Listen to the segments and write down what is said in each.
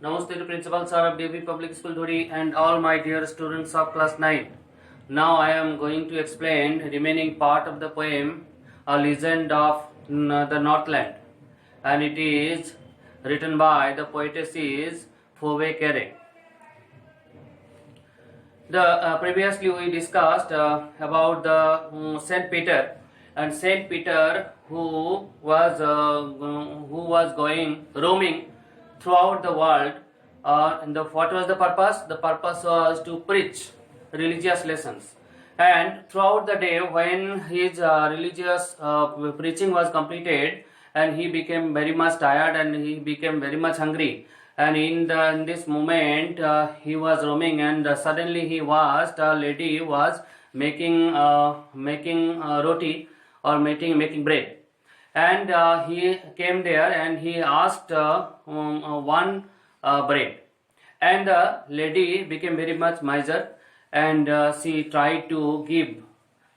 Namaste to Principal Sir of DB Public School Dhuri and all my dear students of class 9. Now I am going to explain remaining part of the poem A Legend of the Northland, and it is written by the poetess is Phoebe Carey. Previously we discussed about the Saint Peter, and Saint Peter who was going roaming throughout the world. What was the purpose? The purpose was to preach religious lessons. And throughout the day, when his religious preaching was completed, and he became very much tired and he became very much hungry. And in this moment, he was roaming, and suddenly he watched a lady was making roti or making bread. And he came there and he asked one bread. And the lady became very much miser, and she tried to give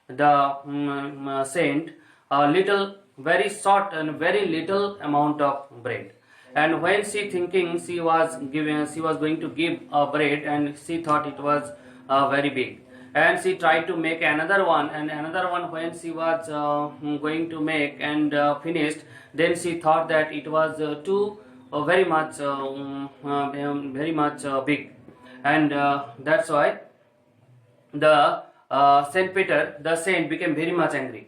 the saint a little, very short and very little amount of bread. And when she thinking she was going to give a bread, and she thought it was very big. And she tried to make another one, and another one. When she was going to make and finished, then she thought that it was too very much big, and that's why the Saint Peter, the saint, became very much angry.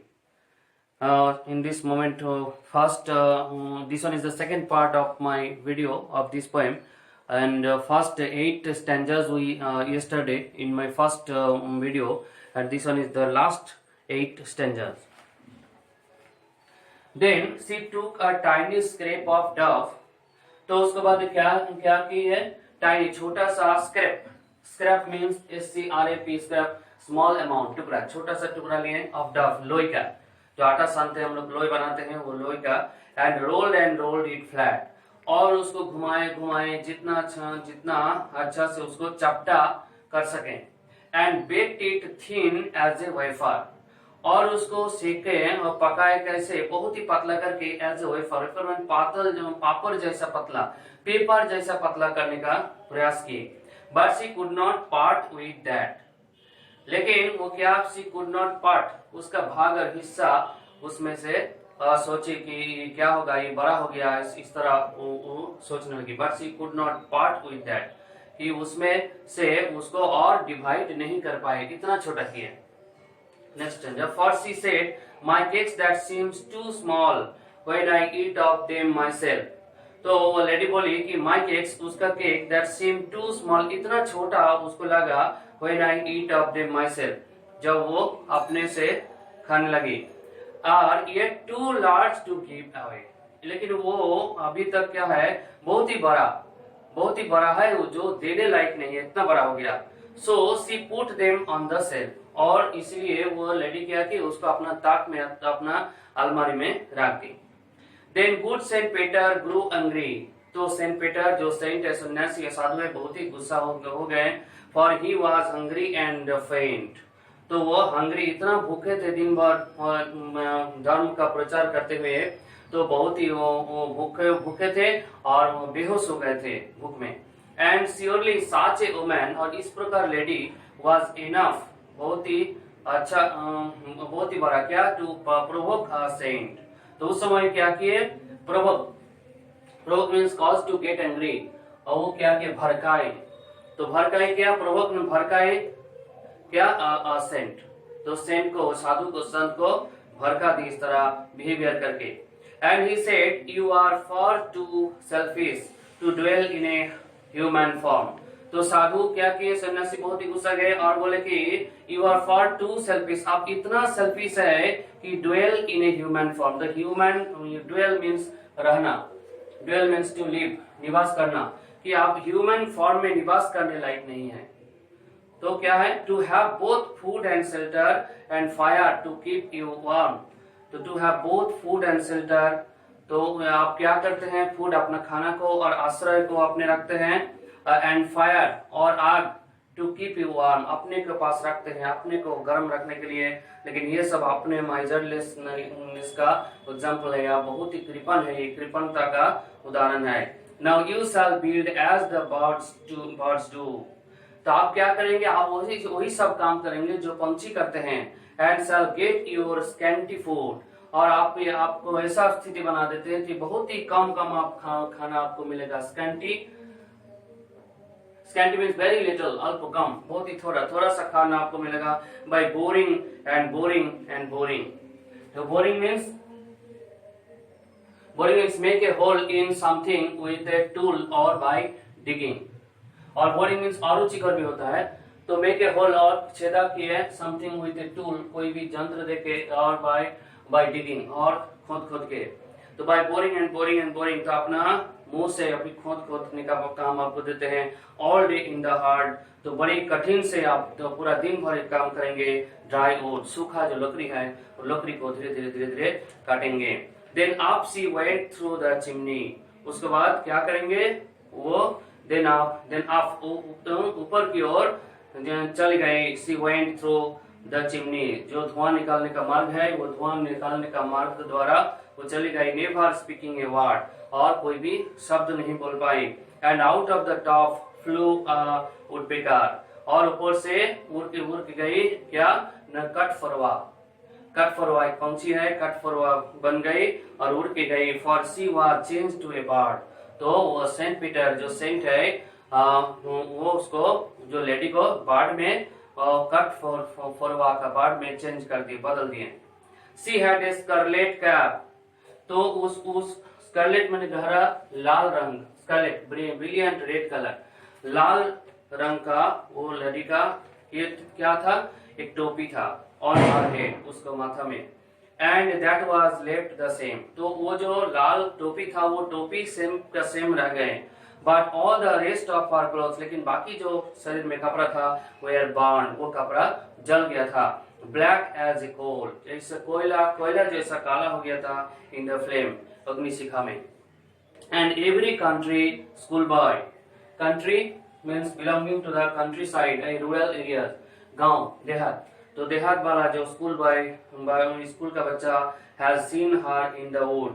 In this moment, first this one is the second part of my video of this poem, and first 8 stanzas we yesterday in my first video, and this one is the last 8 stanzas. Then she took a tiny scrap of dough. तो उसके बाद क्या की है? Tiny, छोटा सा scrap means SCRAP, scrap, small amount, टुकड़ा, छोटा सा टुकड़ा लिए ऑफ डव, लोई का, जो आटा सानते हैं हम लोग, लोई बनाते हैं, वो लोई का. एंड रोल्ड इट फ्लैट, और उसको घुमाए जितना अच्छा से उसको चपटा कर सकें. And baked it thin as a wafer, और उसको सेके और पकाए कैसे? बहुत ही पतला करके, एज ए वेफर, वेफर पापड़ जैसा पतला, पेपर जैसा पतला करने का प्रयास किए. But she could not part with that, लेकिन वो क्या, शी कुड नॉट पार्ट, उसका भाग और हिस्सा उसमें से सोचे कि क्या होगा, ये बड़ा हो गया, इस तरह वो सोचने लगी. But she could not part with that, कि उसमें से उसको और डिवाइड नहीं कर पाए, इतना छोटा किया. Next stanza. For she said, my cakes that seems too small when I eat of them myself. तो वो लेडी बोली कि my cakes, उसका cake, that seem too small, इतना छोटा उसको लगा, when I eat of them myself, जब वो अपने से खाने लगी. और yet too large to give away, लेकिन वो अभी तक क्या है, बहुत ही बड़ा है, वो जो देने लायक नहीं है, इतना बड़ा हो गया. So she put them on the shelf, और इसलिए वो लेडी क्या की, उसको अपना ताक में, अपना अलमारी में रख दी. Then good Saint Peter grew angry, तो सेंट पीटर जो सेंट है, सन्यासी है, साधु है, बहुत ही गुस्सा हो गए. For he was hungry and faint, तो वो हंग्री, इतना भूखे थे दिन भर धर्म का प्रचार करते हुए, तो बहुत ही वो भूखे थे और बेहोश हो गए थे भूख में. And surely such a woman, और इस प्रकार लेडी, was enough, बहुत ही अच्छा, बहुत ही बड़ा क्या, टू प्रोवोक अ सेंट. तो उस समय क्या किए, provoke means cause to get angry, और वो क्या किए, भड़काए. तो भड़काए क्या, प्रोवोक में भड़काए क्या, अ सेंट. तो सेंट को, साधु को, संत को भड़का दी इस तरह बिहेवियर करके. And he said, you are far too selfish to dwell in a human form. तो साधु क्या किए, सन्यासी बहुत ही गुस्सा गए और बोले कि you are far too selfish, आप इतना सेल्फिश है कि dwell in a human form. The human, dwell means रहना, ड्वेल मीन्स टू लिव, निवास करना, कि आप ह्यूमन फॉर्म में निवास करने लायक नहीं है. तो क्या है, to have both food and shelter and fire to keep you warm. तो to have both food and shelter, तो आप क्या करते हैं, फूड, अपना खाना को, और आश्रय को अपने रखते हैं, एंड फायर, और आग, टू कीप यू वार्म, अपने के पास रखते हैं, अपने को गर्म रखने के लिए. लेकिन ये सब अपने माइजरलेसनेस का एग्जाम्पल है, या बहुत ही कृपण है, ये कृपणता का उदाहरण है. Now you shall build as the birds do. तो आप क्या करेंगे, आप वही सब काम करेंगे जो पंछी करते हैं। And shall get your scanty food, और आपको ऐसा स्थिति बना देते हैं कि बहुत ही कम आप खाना आपको मिलेगा। स्कैंटी मीन्स वेरी लिटिल, अल्प कम, बहुत ही थोड़ा सा खाना आपको मिलेगा। By boring and boring. तो boring means make a hole in something with a tool और बाय डिगिंग। और बोरिंग मीन्स अरुचिकर भी होता है। तो मेक ए होल और छेदा किए, समथिंग विद ए टूल कोई भी यंत्र देके, और बाय डिगिंग और खोद के। तो बाय बोरिंग एंड बोरिंग तो अपना मुंह से अभी खोदने का काम आपको देते हैं। All day in the hard, तो बड़ी कठिन से आप तो पूरा दिन भर काम करेंगे। ड्राई वुड, सूखा जो लकड़ी है, लकड़ी को धीरे धीरे काटेंगे। Then up she went through the chimney, उसके बाद क्या करेंगे वो, देन अप ऊपर की ओर चल गए। She went through the chimney, जो धुआं निकालने का मार्ग है, वो धुआं निकालने का मार्ग द्वारा वो चली गई। नेवर स्पीकिंग ए वर्ड, और कोई भी शब्द नहीं बोल पाई। And out of the top flew woodpecker, और ऊपर से उड़ के गई क्या, कटफरवा एक पंछी है, कटफरवा बन गई और उड़ के गई। For she was change to a bird, तो वो सेंट पीटर जो सेंट है वो उसको, जो लेडी को बर्ड में, कटफरवा का बर्ड में चेंज कर दिए, बदल दिए। She had a scarlet cap, तो उस स्कारलेट में गहरा लाल रंग, स्कारलेट ब्रिलियंट रेड कलर, लाल रंग का वो लेडी का ये क्या था, एक टोपी था ऑन हर हेड, उसको माथा में। And that was left the same, तो वो जो लाल टोपी था वो टोपी सेम का सेम रह गए। But all the rest of our clothes, लेकिन बाकी जो शरीर में कपड़ा था वेयर बर्न, वो कपड़ा जल गया था। ब्लैक एज ए कोल, जैसे कोयला जैसा काला हो गया था। इन द फ्लेम, अग्निशिखा में। And every country school boy, country means belonging to the countryside, rural area, गांव देहात, तो देहात वाला जो स्कूल स्कूल का बच्चा has seen her in the wood,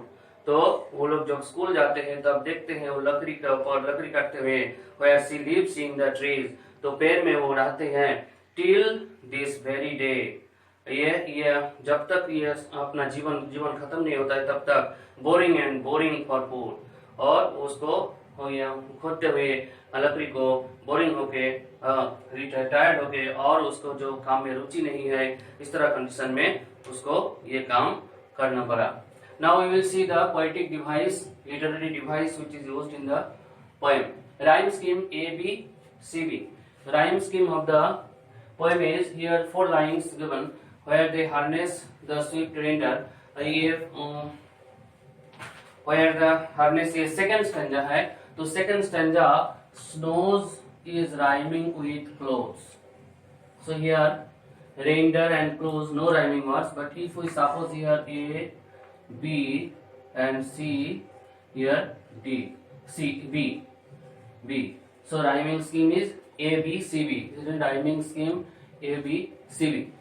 तो वो लोग जब स्कूल जाते हैं तब देखते हैं वो लकड़ी के ऊपर लकड़ी काटते हुए। Where she lives in the trees, तो पेड़ में वो रहते हैं। टिल दिस वेरी डे, ये जब तक ये अपना जीवन खत्म नहीं होता है तब तक। बोरिंग फॉर फूड, और उसको खोदते हुए लकड़ी को बोरिंग होके, रिटायर्ड होके, और उसको जो काम में रुचि नहीं है, इस तरह कंडीशन में उसको ये काम करना पड़ा। Now we will see the poetic device, literary device which is used in the poem. Rhyme scheme A, B, C, B. The rhyme scheme of the poem is here 4 lines given where they harness the swift render. Where the harness is second stanza है, तो second stanza snows is rhyming with clothes. So here render and clothes no rhyming words, but if we suppose here A, B and C, here D, C, B. So rhyming scheme is A, B, C, B. This is rhyming scheme A, B, C, B.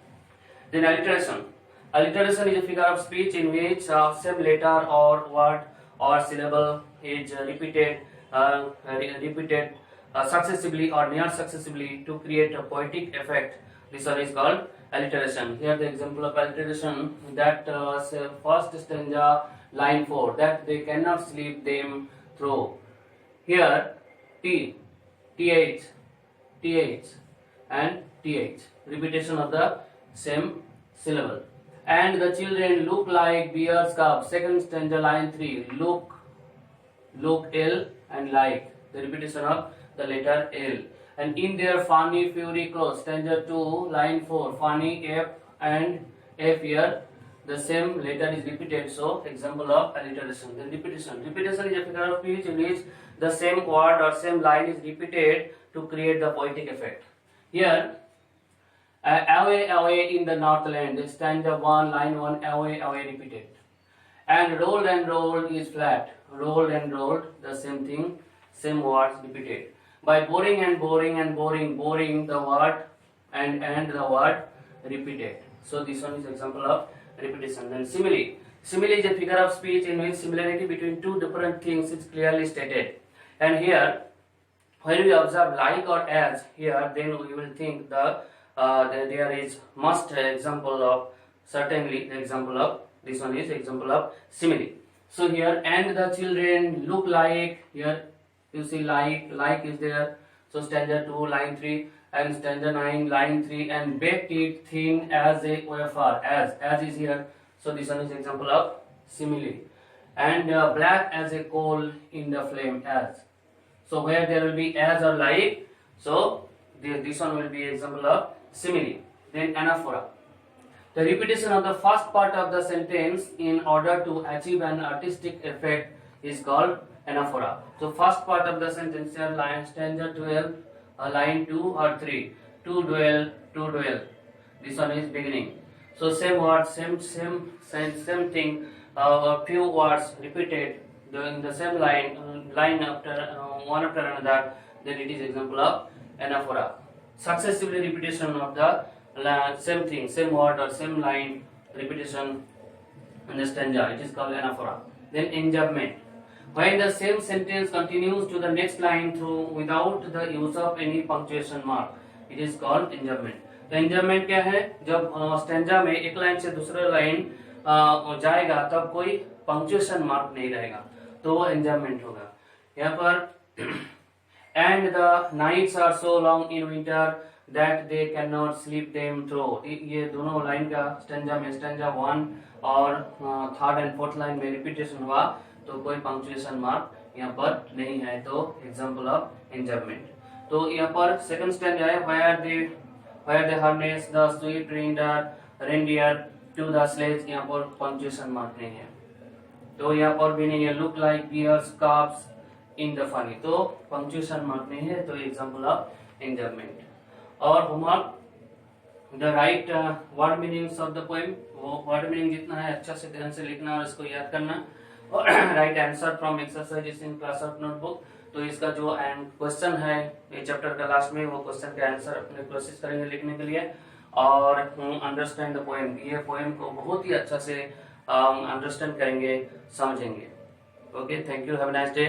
Then alliteration. Alliteration is a figure of speech in which same letter or word or syllable is repeated successively or near successively to create a poetic effect. This one is called alliteration. Here the example of alliteration, that first stanza line 4, that they cannot sleep them through. Here T, TH and TH, repetition of the same syllable. And the children look like bear's cubs, second stanza line 3, look L and like, the repetition of the letter L. And in their funny fury clothes, stanza 2 line 4, funny F and F, here the same letter is repeated, so example of alliteration. Then repetition is a figure of speech in which the same word or same line is repeated to create the poetic effect. Here away in the northland, stanza 1 line 1, away repeated. And rolled is flat, rolled and rolled, the same thing, same words repeated. By boring the word and the word repeated. So this one is example of repetition. Then simile is a figure of speech in which similarity between two different things is clearly stated. And here when we observe like or as here, then we will think there is must example of, certainly the example of, this one is example of simile. So here, and the children look like, here you see like is there, so stanza 2 line 3 and stanza 9 line 3, and baked it thin as a wafer, as is here, so this one is example of simile. And black as a coal in the flame, as, so where there will be as or like, so this one will be example of simile. Then anaphora, the repetition of the first part of the sentence in order to achieve an artistic effect is called anaphora. So first part of the sentence here, line stanza 12 line 2 or 3, to dwell, this one is beginning, so same word, same thing, a few words repeated during the same line after one after another, then it is example of anaphora. Successively repetition of the same thing, same word or same line repetition in the stanza, it is called anaphora. Then enjambment, when the same sentence continues to the next line through without the use of any punctuation mark, it is called enjambment. तो enjambment क्या है, जब stanza में एक line से दूसरे line जाएगा तब कोई पंक्चुएशन मार्क नहीं रहेगा, तो वो enjambment होगा. यहाँ पर and the nights are so long in winter that they cannot sleep them through, ये दोनों लाइन का स्टैंजा में, स्टैंजा 1 और थर्ड एंड फोर्थ लाइन में रिपीटेशन हुआ, तो कोई पंक्चुएशन मार्क यहाँ पर नहीं है, तो एग्जाम्पल ऑफ enjambment. तो यहाँ पर सेकंड स्टैंजा है, where they harness the swift reindeer to the sledge, यहाँ पर पंक्चुएशन मार्क नहीं है. तो यहाँ पर भी नहीं है, look like bears calves in the funny, तो पंक्चुएशन मार्क नहीं है, तो एग्जाम्पल ऑफ enjambment. और homework, the right word meanings of the poem, वो वर्ड मीनिंग जितना है अच्छा से ध्यान से लिखना और इसको याद करना, और right answer from exercises in class of notebook. तो इसका जो क्वेश्चन है ये चैप्टर का लास्ट में, वो क्वेश्चन के आंसर अपने कोशिश करेंगे लिखने के लिए. और अंडरस्टैंड द पोएम, ये पोएम को बहुत ही अच्छा से अंडरस्टैंड करेंगे, समझेंगे. Okay, thank you, have a nice day.